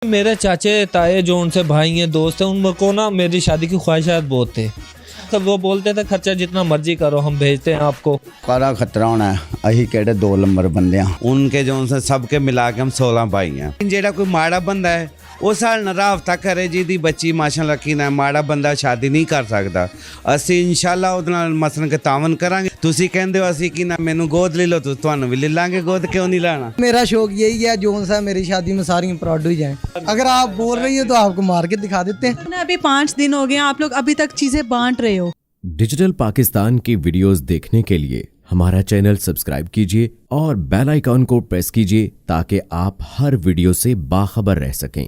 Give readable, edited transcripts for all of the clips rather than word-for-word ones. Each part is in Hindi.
मेरे चाचे ताए जो उनसे भाई हैं दोस्त हैं उनको ना मेरी शादी की ख्वाहिशात बहुत थे। तो वो बोलते थे खर्चा जितना मर्जी करो हम भेजते हैं आपको। कारा खतरा होना है अही केड़े 2 नंबर बंदे हैं उनके जो उनसे सबके मिला के हम 16 भाई हैं। जेड़ा कोई माड़ा बंदा है वो साल ना राबता करे जिहदी बच्ची माशाअल्लाह की ना माड़ा बंदा शादी नहीं कर सकता। ਅਸੀਂ इंशाअल्लाह ਉਹਦੇ ਨਾਲ ਮਸਲਨ ਕੇ ਤਾਵਨ ਕਰਾਂਗੇ। ਤੁਸੀਂ ਕਹਿੰਦੇ ਹੋ ਅਸੀਂ ਕਿ ਨਾ ਮੈਨੂੰ ਗੋਦ ਲੈ ਲਓ ਤੁਹਾਨੂੰ ਵੀ ਲੈ ਲਾਂਗੇ ਗੋਦ क्यों नहीं लाना। मेरा शौक यही है जोन सा मेरी शादी में सारी प्राउड हो जाए। अगर आप बोल रही हो तो आपको मार के दिखा देते हैं। अभी 5 दिन हो गए आप लोग अभी तक चीजें बांट रहे हो। डिजिटल पाकिस्तान की वीडियोस देखने के लिए हमारा चैनल सब्सक्राइब कीजिए और बेल आइकॉन को प्रेस कीजिए ताकि आप हर वीडियो से बाखबर रह सकें।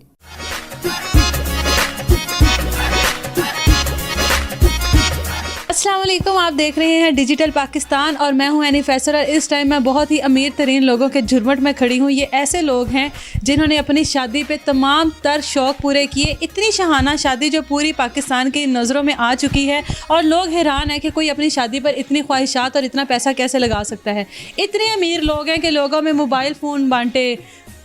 अस्सलाम वालेकुम, आप देख रहे हैं डिजिटल पाकिस्तान और मैं हूं एनी फैसल। और इस टाइम मैं बहुत ही अमीर तरीन लोगों के झुरमुट में खड़ी हूं। ये ऐसे लोग हैं जिन्होंने अपनी शादी पे तमाम तर शौक़ पूरे किए। इतनी शहाना शादी जो पूरी पाकिस्तान की नज़रों में आ चुकी है और लोग हैरान है कि कोई अपनी शादी पर इतनी ख्वाहिशात और इतना पैसा कैसे लगा सकता है। इतने अमीर लोग हैं कि लोगों में मोबाइल फ़ोन बांटे,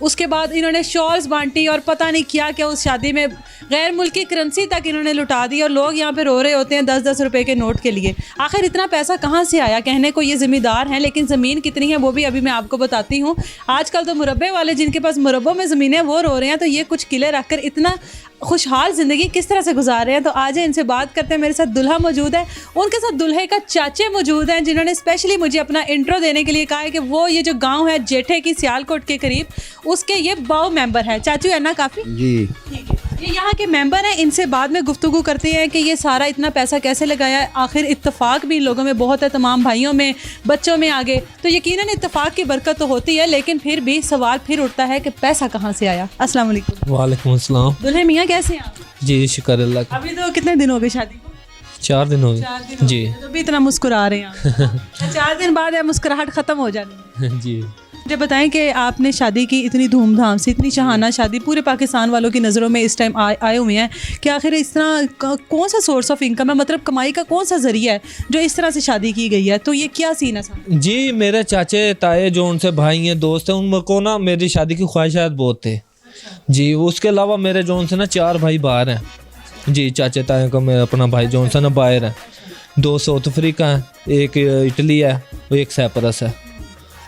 उसके बाद इन्होंने शॉल्स बांटी और पता नहीं क्या क्या उस शादी में गैर मुल्की करेंसी तक इन्होंने लुटा दी। और लोग यहाँ पे रो रहे होते हैं 10-10 रुपए के नोट के लिए। आखिर इतना पैसा कहाँ से आया? कहने को ये ज़मींदार हैं लेकिन ज़मीन कितनी है वो भी अभी मैं आपको बताती हूँ। आजकल तो मुरब्बे वाले जिनके पास मुरब्बों में ज़मीनें वो रो रहे हैं, तो ये कुछ किले रख कर इतना खुशहाल ज़िंदगी किस तरह से गुजार रहे हैं। तो आज इनसे बात करते हैं। मेरे साथ दुल्हा मौजूद है, उनके साथ दुल्हे का चाचे मौजूद हैं जिन्होंने स्पेशली मुझे अपना इंट्रो देने के लिए कहा है कि वो ये जो गांव है जेठे की सियालकोट के करीब, उसके ये बाउ मेंबर हैं। चाचू है ना काफ़ी जी ठीक है, ये यहाँ के मेंबर हैं। इनसे बाद में गुफ्तगू करते हैं कि ये सारा इतना पैसा कैसे लगाया। आखिर इत्तेफाक भी इन लोगों में बहुत है, तमाम भाइयों में बच्चों में आगे तो यकीनन इत्तेफाक की बरकत तो होती है, लेकिन फिर भी सवाल फिर उठता है कि पैसा कहाँ से आया। अस्सलाम वालेकुम। वालेकुम अस्सलाम। दुल्हे मियाँ कैसे हैं आप? जी शुक्र अल्लाह का। अभी तो कितने दिन हो गए शादी को? 4 दिन हो 4 दिन गए हो जी। गए, तो भी इतना मुस्कुरा रहे हैं आप। 4 दिन बाद या मुस्कुराहट ख़त्म हो जानी है। जी मुझे बताएं कि आपने शादी की इतनी धूमधाम से, इतनी शहाना शादी पूरे पाकिस्तान वालों की नज़रों में इस टाइम आए हुए हैं कि आखिर इस तरह कौन सा सोर्स ऑफ इनकम है, मतलब कमाई का कौन सा ज़रिया है जो इस तरह से शादी की गई है? तो ये क्या सीन है साहब? जी मेरे चाचे ताए जो उनसे भाई हैं दोस्त हैं उनको ना मेरी शादी की ख्वाहिशात बहुत थे जी। उसके अलावा मेरे जो उनसे ना 4 भाई बाहर हैं जी। चाचे ताए का मैं अपना भाई जो उनसे ना बाहर है, 2 साउथ अफ्रीका हैं, एक इटली है, एक साइप्रस है।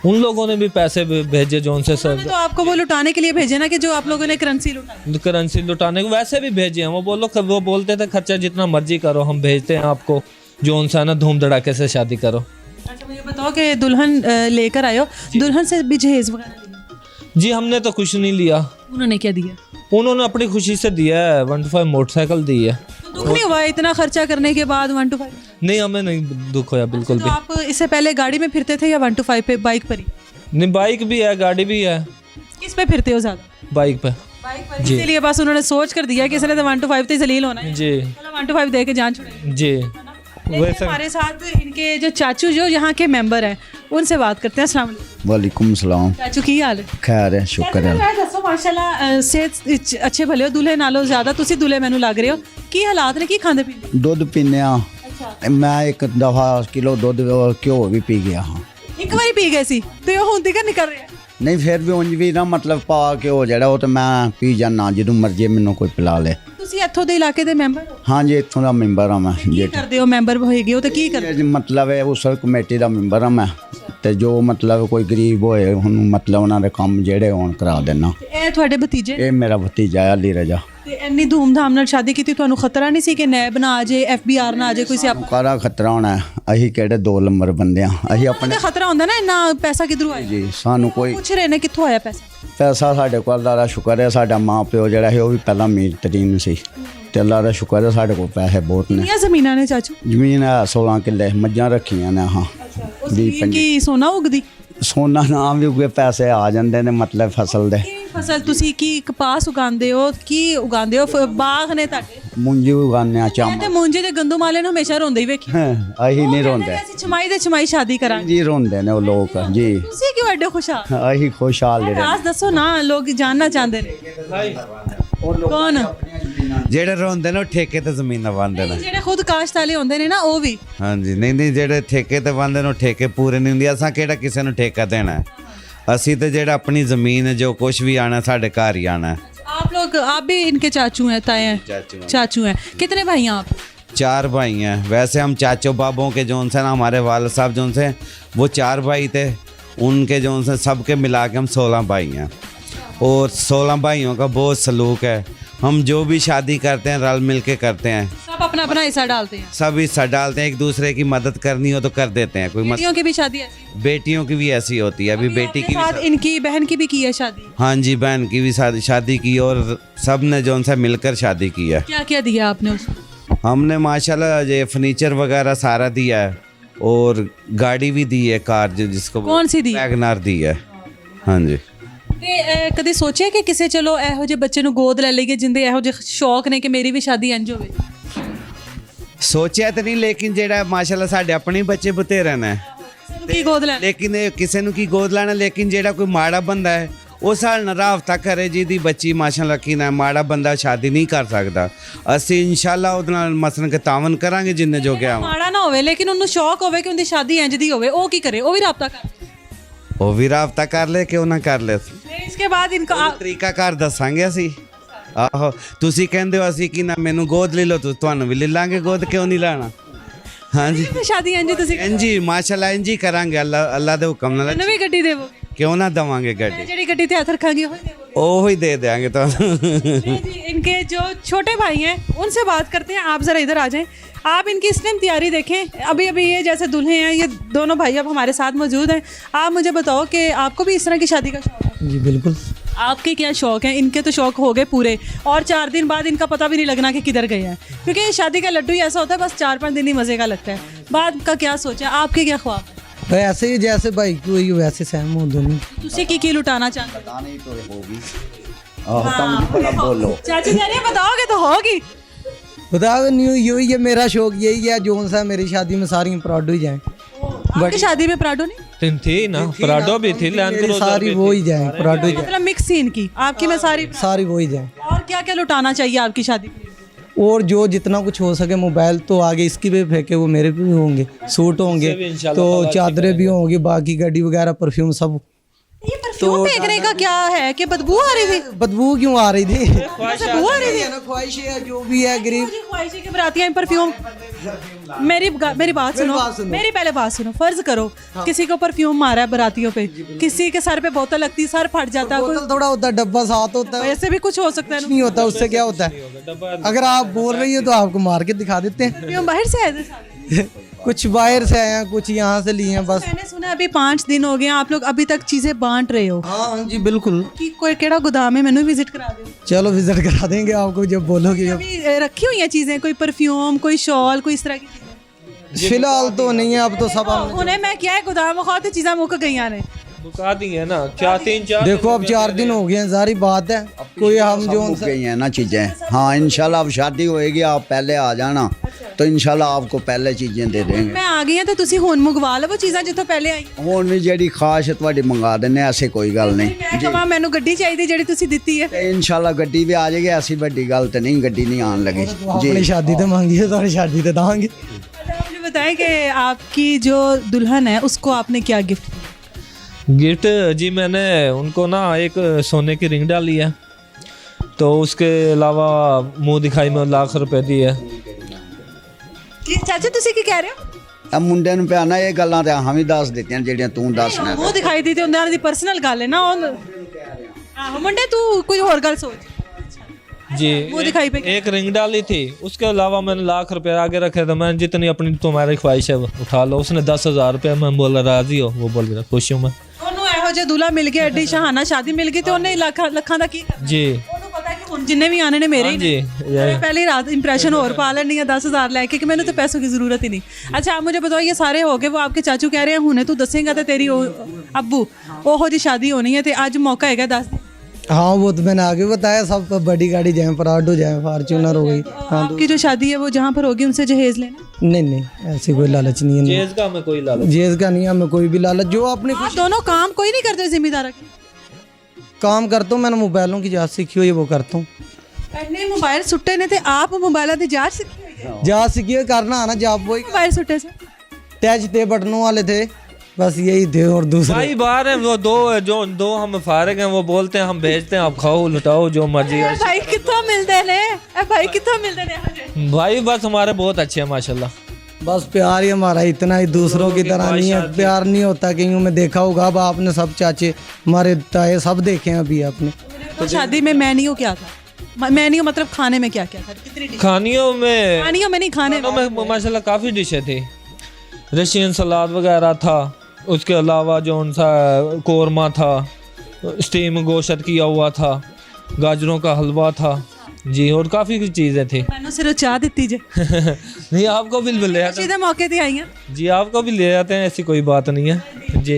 उन लोगों ने भी पैसे भेजे जो उनसे तो आपको वो लुटाने के लिए भेजे ना कि जो आप लोगों ने करेंसी लुटाने को वैसे भी भेजे हैं। वो बोलते थे खर्चा जितना मर्जी करो हम भेजते हैं आपको, जो उनसे ना धूम धड़ाके से शादी करो। अच्छा मुझे बताओ कि दुल्हन लेकर आयो, दुल्हन से भी जहेज वगैरह लिया? जी हमने तो कुछ नहीं लिया। उन्होंने क्या दिया? उन्होंने अपनी खुशी से दिया है, 125 मोटरसाइकिल दी है। तो दुख नहीं हुआ इतना खर्चा करने के बाद 125? नहीं हमें नहीं दुख होया बिल्कुल तो भी। आप इससे पहले गाड़ी में फिरते थे या 125 पे बाइक पर ही? नहीं बाइक भी है गाड़ी भी है। किस पे फिरते हो ज़्यादा? बाइक पे बाइक पर। इसीलिए बस उन्होंने सोच कर दिया कि इसने तो 125 तो जलील होना है, जी। चलो 125 दे के जान छुड़ाएंगे जी। वैसे हमारे साथ इनके जो चाचू जो यहाँ के मेंबर हैं उनसे बात करते हैं। अस्सलाम वालेकुम। वालेकुम सलाम। चाचू की हाल है? खैर है शुक्र है। मैं दसो माशाल्लाह सेहत अच्छे भले हो, दुल्हे नालों ज़्यादा तुसी दुल्हे मैनू लग रहे हो। की हालात ने की खांदे पींदे? दुध पीने आ मैं 1 दफा किलो दुध घ्यो भी पी गया हाँ। एक बारी पी गए सी तो ये हुंदी कर नहीं कर रहे? नहीं फिर भी उंज भी ना मतलब पा घ्यो जड़ा वो तो मैं पी जाना ਜਦੋਂ ਮਰਜ਼ੀ ਮੈਨੂੰ ਕੋਈ ਪਿਲਾ ਲੈ। ਤੁਸੀਂ ਇੱਥੋਂ ਦੇ ਇਲਾਕੇ ਦੇ ਮੈਂਬਰ ਹੋ? हाँ जी इतों का मैंबर हाँ मैं ਕੀ ਕਰਦੇ ਹੋ? ਮੈਂਬਰ ਹੋਏਗੇ ਹੋ ਤਾਂ ਕੀ ਕਰਦੇ? ये मतलब है उस कमेटी का मैंबर हाँ मैं ਤੇ ਜੋ मतलब कोई गरीब होए ਉਹਨੂੰ मतलब ਉਹਨਾਂ ਦੇ ਕੰਮ ਜਿਹੜੇ ਹੋਣ ਕਰਾ ਦੇਣਾ। ਇਹ ਤੁਹਾਡੇ ਭਤੀਜੇ? ਇਹ ਮੇਰਾ ਭਤੀਜਾ ਹੈ ਅਲੀ ਰਜਾ। ਤੇ ਇੰਨੀ ਧੂਮਧਾਮ ਨਾਲ ਸ਼ਾਦੀ ਕੀਤੀ, ਤੁਹਾਨੂੰ ਖਤਰਾ ਨਹੀਂ ਸੀ ਕਿ ਨੈਬ ਨਾ ਆ ਜਾਏ, FBI ਨਾ ਆ ਜਾਏ, ਕੋਈ ਸਿਆਪਾ? ਕਾਰਾ ਖਤਰਾ ਹੋਣਾ ਹੈ ਅਸੀਂ ਕਿਹੜੇ 2 ਨੰਬਰ ਬੰਦੇ ਆ ਅਸੀਂ ਆਪਣੇ ਤੇ ਖਤਰਾ ਹੁੰਦਾ ਨਾ ਇੰਨਾ ਪੈਸਾ ਕਿਧਰੋਂ ਆਇਆ? ਜੀ ਸਾਨੂੰ ਕੋਈ ਪੁੱਛ ਰਹੇ ਨੇ ਕਿੱਥੋਂ ਆਇਆ ਪੈਸਾ? ਪੈਸਾ ਸਾਡੇ ਕੋਲ ਅੱਲਾ ਦਾ ਸ਼ੁਕਰ ਹੈ ਸਾਡਾ ਮਾਂ ਪਿਓ ਜਿਹੜਾ ਹੈ ਉਹ ਵੀ ਪਹਿਲਾਂ ਅਮੀਰ ਤਰੀਨ ਸੀ ਤੇ ਅੱਲਾ ਦਾ ਸ਼ੁਕਰ ਹੈ ਸਾਡੇ ਕੋਲ ਪੈਸੇ ਬਹੁਤ ਨੇ। ਕਿੰਨੀਆਂ ਜ਼ਮੀਨਾਂ ਨੇ ਚਾਚੂ? ਜ਼ਮੀਨ ਹੈ 16 ਕਿੱਲੇ ਮੱਝਾਂ ਰੱਖੀਆਂ ਨੇ ਹਾਂ। ਕੀ ਸੋਨਾ ਉਗਦੀ? ਸੋਨਾ ਨਾ ਵੀ ਉਗੇ ਪੈਸੇ ਆ ਜਾਂਦੇ ਨੇ मतलब ਫਸਲ ਦੇ। ਫਸਲ ਤੁਸੀਂ ਕੀ ਕਪਾਸ ਉਗਾਉਂਦੇ ਹੋ, ਕੀ ਉਗਾਉਂਦੇ ਹੋ? ਬਾਗ ਨੇ ਤੁਹਾਡੇ? ਮੁੰਜੀ ਉਗਾਉਂਦੇ ਆ ਮੈਂ ਚਾਮ ਤੇ ਮੁੰਜੇ ਦੇ ਗੰਦੂ ਮਾਲੇ ਨੂੰ ਹਮੇਸ਼ਾ ਰੋਂਦੇ ਹੀ ਵੇਖੀ। ਅਸੀਂ ਨਹੀਂ ਰੋਂਦੇ ਅਸੀਂ ਛਮਾਈ ਦੇ ਛਮਾਈ ਸ਼ਾਦੀ ਕਰਾਂਗੇ। ਜੀ ਰੋਂਦੇ ਨੇ ਉਹ ਲੋਕ ਜੀ। ਤੁਸੀਂ ਕਿਉਂ ਐਡੇ ਖੁਸ਼ਹਾਲ? ਅਸੀਂ ਖੁਸ਼ਹਾਲ ਜਿਹੜੇ ਰਾਜ਼ ਦੱਸੋ ਨਾ, ਲੋਕ ਜਾਨਣਾ ਚਾਹੁੰਦੇ ਨੇ। ਕੌਣ? ਜਿਹੜੇ ਰੋਂਦੇ ਨੇ ਉਹ ਠੇਕੇ ਤੇ ਜ਼ਮੀਨਾਂ ਵੰਡਦੇ ਨੇ। ਜਿਹੜੇ ਖੁਦ ਕਾਸ਼ਤ ਵਾਲੇ ਹੁੰਦੇ ਨੇ ਨਾ ਉਹ ਵੀ? ਹਾਂਜੀ ਨਹੀਂ ਜਿਹੜੇ ਠੇਕੇ ਤੇ ਵੰਡਦੇ ਨੇ ਉਹ ਠੇਕੇ ਪੂਰੇ ਨਹੀਂ ਹੁੰਦੇ। ਅਸਾਂ ਕਿਹੜਾ ਕਿਸੇ ਨੂੰ ਠੇਕਾ ਦੇਣਾ? ਅਸੀਂ ਤੇ ਜਿਹੜਾ ਆਪਣੀ ਜ਼ਮੀਨ ਜੋ ਕੁਝ ਵੀ ਆਣਾ ਸਾਡੇ ਘਰ ਹੀ ਆਣਾ। आप लोग लोग, आप भी इनके चाचू हैं, ताए हैं? चाचू हैं। कितने भाई हैं आप? 4 भाई हैं। वैसे हम चाचो बाबों के जोन से ना, हमारे वाल साहब जोन से वो 4 भाई थे, उनके जोन से सबके मिला के हम 16 भाई हैं। और 16 भाइयों का बहुत सलूक है। हम जो भी शादी करते हैं रल मिल के करते हैं, सब अपना अपना हिस्सा डालते हैं? सब हिस्सा डालते हैं, एक दूसरे की मदद करनी हो तो कर देते हैं। कोई बेटियों की भी शादी ऐसी? बेटियों की भी ऐसी होती है। अभी बेटी की भी साथ इनकी बहन की भी की है शादी? हाँ जी, बहन की भी शादी की और सब ने जोन से मिलकर शादी की है। क्या क्या दिया आपने उसको? हमने माशाल्लाह ये फर्नीचर वगैरह सारा दिया है और गाड़ी भी दी है, कार जिसको कौन सी दी? वैगनार दी है। हाँ जी। ਤੇ ਕਦੇ ਸੋਚਿਆ ਕਿ ਕਿਸੇ ਚਲੋ ਇਹੋ ਜਿਹੇ ਬੱਚੇ ਨੂੰ ਗੋਦ ਲੈ ਲਈਏ ਜਿੰਦੇ ਇਹੋ ਜਿਹੇ ਸ਼ੌਕ ਨੇ ਕਿ ਮੇਰੀ ਵੀ ਸ਼ਾਦੀ ਇੰਜ ਹੋਵੇ? ਸੋਚਿਆ ਤਾਂ ਨਹੀਂ, ਲੇਕਿਨ ਜਿਹੜਾ ਮਾਸ਼ਾਅੱਲਾ ਸਾਡੇ ਆਪਣੇ ਬੱਚੇ ਬਥੇਰੇ ਨੇ, ਕੀ ਗੋਦ ਲੈਣਾ? ਲੇਕਿਨ ਇਹ ਕਿਸੇ ਨੂੰ ਕੀ ਗੋਦ ਲੈਣਾ। ਲੇਕਿਨ ਜਿਹੜਾ ਕੋਈ ਮਾੜਾ ਬੰਦਾ ਹੈ ਉਹ ਸਾਡੇ ਨਾਲ ਰਾਬਤਾ ਕਰੇ, ਜਿਹਦੀ ਬੱਚੀ ਮਾਸ਼ਾਅੱਲਾ ਕੀ ਨਾ, ਮਾੜਾ ਬੰਦਾ ਸ਼ਾਦੀ ਨਹੀਂ ਕਰ ਸਕਦਾ। ਅਸੀਂ ਇਨਸ਼ਾਅੱਲਾ ਉਹਦੇ ਨਾਲ ਮਸਲਨ ਕੇ ਤਾਵਨ ਕਰਾਂਗੇ ਜਿੰਨੇ ਜੋ ਗਿਆ। ਮਾੜਾ ਨਾ ਹੋਵੇ ਲੇਕਿਨ ਉਹਨੂੰ ਸ਼ੌਕ ਹੋਵੇ ਕਿ ਉਹਦੀ ਸ਼ਾਦੀ ਇੰਜ ਦੀ ਹੋਵੇ, ਉਹ ਕੀ ਕਰੇ? ਉਹ ਵੀ ਰਾਬਤਾ ਕਰ? ਉਹ ਵੀ ਰਾਬਤਾ ਕਰ ਲੈ, ਕਿਉਂ ਨਾ ਕਰ ਲੈ। ਇਸਕੇ ਬਾਅਦ ਇਨਕਾ ਤਰੀਕਾਕਾਰ ਦੱਸਾਂਗੇ ਅਸੀਂ। ਆਹੋ, ਤੁਸੀਂ ਕਹਿੰਦੇ ਹੋ ਅਸੀਂ ਕੀ ਨਾ ਮੈਨੂੰ ਗੋਦ ਲੈ ਲਓ, ਤੁਹਾਨੂੰ ਵੀ ਲੈ ਲਾਂਗੇ ਗੋਦ, ਕਿਉਂ ਨਹੀਂ ਲੈਣਾ। ਹਾਂਜੀ, ਸ਼ਾਦੀ ਇੰਜ ਤੁਸੀਂ ਇੰਜੀ ਮਾਸ਼ਾਅੱਲਾ ਇੰਜੀ ਕਰਾਂਗੇ। ਅੱਲਾ ਦੇ ਹੁਕਮ ਨਾਲ। ਨਵੀਂ ਗੱਡੀ ਦੇਵੋ? क्यों ना दवांगे गाड़ी, ਜਿਹੜੀ ਗੱਡੀ ਤੇ ਹੱਥ ਰੱਖਾਂਗੇ ਉਹ ही दे देंगे तो। जी इनके जो छोटे भाई हैं उनसे बात करते हैं। आप ज़रा इधर आ जाएं। आप इनकी इस टाइम तैयारी देखें। अभी अभी ये जैसे दुल्हे हैं, ये दोनों भाई अब हमारे साथ मौजूद हैं। आप मुझे बताओ कि आपको भी इस तरह की शादी का शौक है? जी बिल्कुल। आपके क्या शौक हैं? इनके तो शौक हो गए पूरे, और 4 दिन बाद इनका पता भी नहीं लगना कि किधर गए हैं, क्योंकि शादी का लड्डू ही ऐसा होता है, बस 4-5 दिन ही मज़े का लगता है। बाद का क्या सोचा? आपके क्या ख्वाब है? वैसे ही जैसे भाई की हुई वैसे सहम हो दोनों। तुझे की लुटाना चाहते बोलो चाची जानिए, बताओगे तो होगी। बताओ न्यू यही है मेरा शौक, यही है जोन सा मेरी शादी में सारी प्राउड हो जाए। आपकी शादी में प्राडो नहीं थी ना, प्राडो भी थी, लैंड मेरी क्रूजर सारी भी वो थी। ही जाए, प्राउड हो जाए, मतलब मिक्स थी इनकी, आपकी में सारी वो ही जाए। और क्या क्या लुटाना चाहिए आपकी शादी में? और जो जितना कुछ हो सके, मोबाइल तो आगे इसकी भी फेंके वो मेरे भी होंगे, सूट होंगे तो चादरें भी होंगी, बाकी गाड़ी वगैरह परफ्यूम सब। ये परफ्यूम फेंकने का क्या है कि बदबू आ रही थी? बदबू क्यों आ रही थी? बदबू आ रही थी? ख्वाहिश है जो भी है गरीब। ख्वाहिशें के बरातियां परफ्यूम। मेरी बात सुनो, मेरी पहले बात सुनो। फर्ज करो किसी को परफ्यूम मारा है बरातियों पे, किसी के सर पे बोतल लगती, सर फट जाता है, बोतल थोड़ा होता है, डब्बा साथ होता है, वैसे भी कुछ हो सकता है। नहीं होता, उससे क्या होता है? अगर आप बोल रही हो तो आपको मार के दिखा देते हैं। परफ्यूम बाहर से आए थे सारे? कुछ बाहर से आए हैं, कुछ यहाँ से लिए हैं बस। मैंने सुना अभी 5 दिन हो गए आप लोग अभी तक चीजें बांट रहे हो। हाँ जी बिल्कुल। कि कोई केड़ा गोदाम है, मैंने विजिट करा दो। चलो विजिट करा देंगे आपको जब बोलोगे। अभी रखी हुई हैं चीजें, कोई परफ्यूम, कोई शॉल, कोई इस तरह की चीजें? फिलहाल तो नहीं है, अब तो सब उन्हें मैं क्या है गोदाम खाते चीज़ें मुक गई ने बुका दी है ना, 4 देखो अब 4 दिन हो गए हैं, जारी बात है। कोई हम जो गई हैं ना चीज़ें। हाँ इंशाल्लाह अब शादी होएगी, आप पहले आ जाना तो इंशाल्लाह आपको पहले चीज़ें दे देंगे। मैं आ गई हां तो तुसी हुन मंगवा लवो चीज़ां जिथों पहले आई। ਹੁਣ ਵੀ ਜਿਹੜੀ ਖਾਸ਼ ਤੁਹਾਡੀ ਮੰਗਾ ਦਿੰਨੇ, ਐਸੇ ਕੋਈ ਗੱਲ ਨਹੀਂ। मैं कहा मैनू गड्डी चाहिए ਜਿਹੜੀ ਤੁਸੀਂ ਦਿੱਤੀ है। ਤੇ इंशाल्लाह ਗੱਡੀ ਵੀ ਆ ਜਾਏਗੀ, ਐਸੀ ਵੱਡੀ ਗੱਲ ਤੇ नहीं, ਗੱਡੀ नहीं आने लगी अपनी शादी तो मांगी है, तुम्हारी शादी तो दांगे। अच्छा मुझे बताएं कि आपकी जो दुल्हन है उसको आपने क्या गिफ्ट दिया? गिफ्ट जी मैंने उनको ना एक सोने की रिंग डाली है, तो उसके अलावा मुंह दिखाई में ₹1,00,000 दी है। चाचा ਤੁਸੀਂ ਕੀ ਕਹਿ ਰਹੇ ਹੋ? ਆ ਮੁੰਡੇ ਨੂੰ ਪਿਆਣਾ ਇਹ ਗੱਲਾਂ ਤੇ ਹਾਂ ਵੀ ਦੱਸ ਦਿੱਤੀਆਂ ਜਿਹੜੀਆਂ ਤੂੰ ਦੱਸਣਾ। ਉਹ ਦਿਖਾਈ ਦਿੱਤੀ ਉਹਨਾਂ ਦੀ ਪਰਸਨਲ ਗੱਲ ਹੈ ਨਾ। ਆਹ ਮੁੰਡੇ ਤੂੰ ਕੋਈ ਹੋਰ ਗੱਲ ਸੋਚ। जी वो दिखाई पे एक रिंग डाली थी, उसके अलावा मैंने ₹1,00,000 आगे रखे थे। मैंने जितनी अपनी तुम्हारी ख्वाहिश है उठा लो। उसने ₹10,000 मैं बोला राजी हो, वो बोल रहा खुश हूँ मैं। ਉਹਨੂੰ ਇਹੋ ਜਿਹਾ ਦੁल्हा ਮਿਲ ਗਿਆ, ਐਡੀ ਸ਼ਹਾਨਾ ਸ਼ਾਦੀ ਮਿਲ ਗਈ ਤੇ ਉਹਨੇ ਲੱਖਾਂ ਦਾ ਕੀ ਕਰਨਾ? जी ਉਹਨੂੰ ਪਤਾ ਕਿ ਹੁਣ ਜਿੰਨੇ ਵੀ ਆਣੇ ਨੇ ਮੇਰੇ ਹੀ जी ਨੇ। मैं पहली रात इंप्रेशन और पा लेनी है 10,000 लेके कि मैंने तो पैसों की ज़रूरत ही नहीं। अच्छा आप मुझे बताओ, ये सारे हो गए, वो आपके चाचू कह रहे हैं हुने तू दसेगा तो तेरी अब्बू ओहो जी शादी होनी है, तो अज मौका है 10 दिन। हाँ वो तो मैंने आगे बताया, सब बड़ी गाड़ी जाए, प्राउड हो जाए, फॉर्च्यूनर हो गई। हाँ आपकी जो शादी है वो जहाँ पर होगी उनसे जहेज लेना? नहीं ऐसी कोई लालच नहीं है। जेज का हमें कोई लालच जेज का नहीं है, हमें कोई भी लालच। जो अपने आप दोनों काम कोई नहीं करते जिम्मेदार के? काम करता हूँ, मैंने मोबाइलों की जांच सीखी हुई है, वो करता हूँ। पहले मोबाइल सुट्टे ने थे, आप मोबाइल की जांच सीखी हुई है? जांच सीखी हुई करना आना, जब वही मोबाइल सुट्टे से टच थे, बटनों वाले थे, बस यही थे और दूसरे भाई बाहर हैं वो दो हम फारिग हैं, वो बोलते हैं हम भेजते हैं, आप खाओ लुटाओ जो मर्जी है। भाई कितना मिलते ने भाई कितना मिलते ने भाई बस हमारे बहुत अच्छे हैं माशाल्लाह। बस प्यार ही हमारा इतना ही, दूसरों की तरह नहीं है। प्यार नहीं होता कहीं में देखा होगा। अब आपने सब चाचे हमारे ताए सब देखे हैं अभी आपने। तो शादी में मेन्यू क्या था? मेन्यू मतलब खाने में क्या क्या था? कितनी डिश? खानियों में खानियों में नहीं, खाने में माशाल्लाह काफ़ी डिशें थी। रशियन सलाद वगैरह था, उसके अलावा जो उनसा कोरमा था, स्टीम गोश्त किया हुआ था, गाजरों का हलवा था जी, और काफ़ी चीज़ें थी। मैंने सिर्फ चाह देती जे नहीं आपको भी ले आते सीधे मौके पे आई हैं जी, आपको भी ले आते हैं, ऐसी कोई बात नहीं है जी।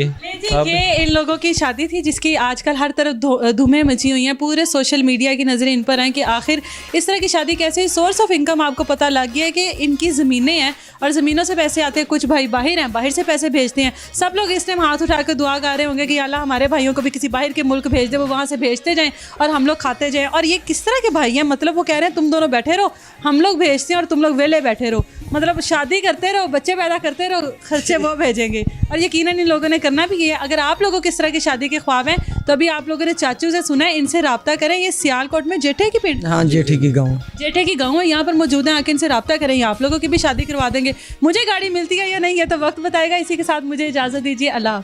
ये इन लोगों की शादी थी जिसकी आजकल हर तरफ धूमें मची हुई हैं। पूरे सोशल मीडिया की नज़रें इन पर हैं कि आखिर इस तरह की शादी कैसे। सोर्स ऑफ इनकम आपको पता लग गया है कि इनकी ज़मीनें हैं और ज़मीनों से पैसे आते हैं। कुछ भाई बाहर हैं, बाहर से पैसे भेजते हैं। सब लोग इस टाइम हाथ उठा कर दुआ गा रहे होंगे कि अल्लाह हमारे भाइयों को भी किसी बाहर के मुल्क भेज दे, वो वहाँ से भेजते जाएँ और हम लोग खाते जाएँ। और ये किस तरह के भाई हैं? मतलब वो कह रहे हैं तुम दोनों बैठे रहो, हम लोग भेजते हैं और तुम लोग वेले बैठे रहो। मतलब शादी करते रहो, बच्चे पैदा करते रहो, खर्चे वो भेजेंगे। और यकीनन इन लोगों ने करना भी है। अगर आप लोगों को किस तरह की शादी के ख्वाब हैं तो अभी आप लोगों ने चाचू से सुना है, इनसे रब्ता करें। ये सियालकोट में जेठे की पिंड, हाँ जेठी की गाँव, जेठे की गाँव है, यहाँ पर मौजूद हैं। आके इनसे रब्ता करें, आप लोगों की भी शादी करवा देंगे। मुझे गाड़ी मिलती है या नहीं है तो वक्त बताएगा। इसी के साथ मुझे इजाज़त दीजिए, अल्लाह।